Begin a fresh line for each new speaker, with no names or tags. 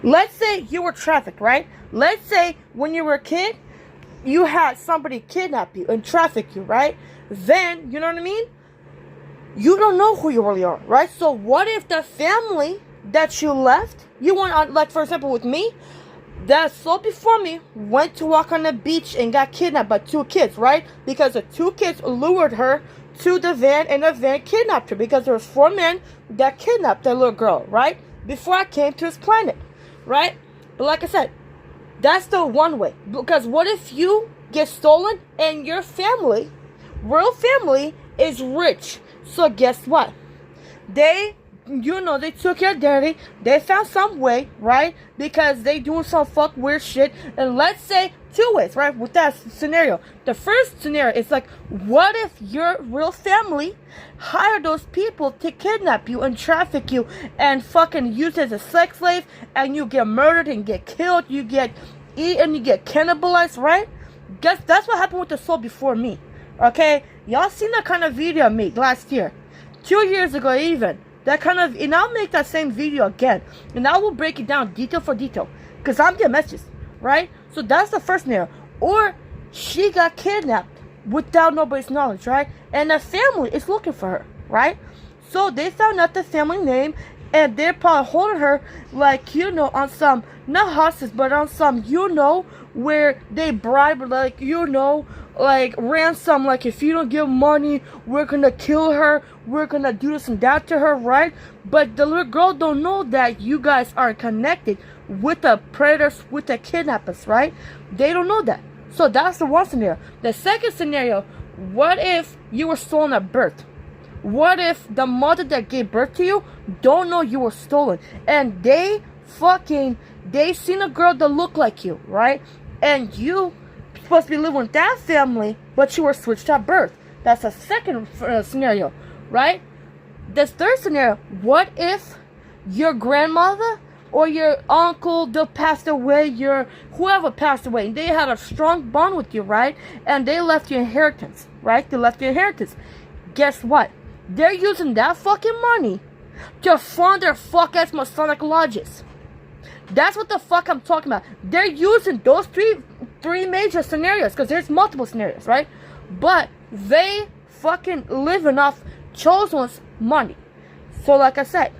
Let's say you were trafficked, right? Let's say when you were a kid, you had somebody kidnap you and traffic you, right? Then, you know what I mean? You don't know who you really are, right? So what if the family that you left, you want, like for example with me, that sold before me went to walk on the beach and got kidnapped by 2 kids, right? Because the 2 kids lured her to the van and the van kidnapped her because there was 4 men that kidnapped that little girl, right? Before I came to this planet, right? But like I said, that's the one way. Because what if you get stolen and your family, real family, is rich? So guess what? They took your daddy. They found some way, right? Because they doing some fuck weird shit. And let's say 2 ways, right? With that scenario. The first scenario is like, what if your real family hired those people to kidnap you and traffic you and fucking use as a sex slave, and you get murdered and get killed, you get eaten, you get cannibalized, right? Guess that's what happened with the soul before me. Okay? Y'all seen that kind of video I made last year. 2 years ago even. That kind of, and I'll make that same video again. And I will break it down detail for detail. Because I'm getting messages, right? So that's the first scenario. Or she got kidnapped without nobody's knowledge, right? And the family is looking for her, right? So they found out the family name, and they're probably holding her like, you know, on some, not hostage, but on some, you know, where they bribe, like, you know, like ransom, like if you don't give money, we're gonna kill her, we're gonna do this and that to her, right? But the little girl don't know that you guys are connected with the predators, with the kidnappers, right? They don't know that. So that's the one scenario. The second scenario, what if you were stolen at birth? What if the mother that gave birth to you don't know you were stolen, and they seen a girl that looked like you, right? And you supposed to be living with that family, but you were switched at birth. That's a second scenario, right? The third scenario, what if your grandmother or your uncle that passed away, your whoever passed away, and they had a strong bond with you, right? And they left you inheritance, right? They left you inheritance. Guess what? They're using that fucking money to fund their fuck ass Masonic lodges. That's what the fuck I'm talking about. They're using those three major scenarios, because there's multiple scenarios, right? But they fucking living off chosen one's money. So like I said,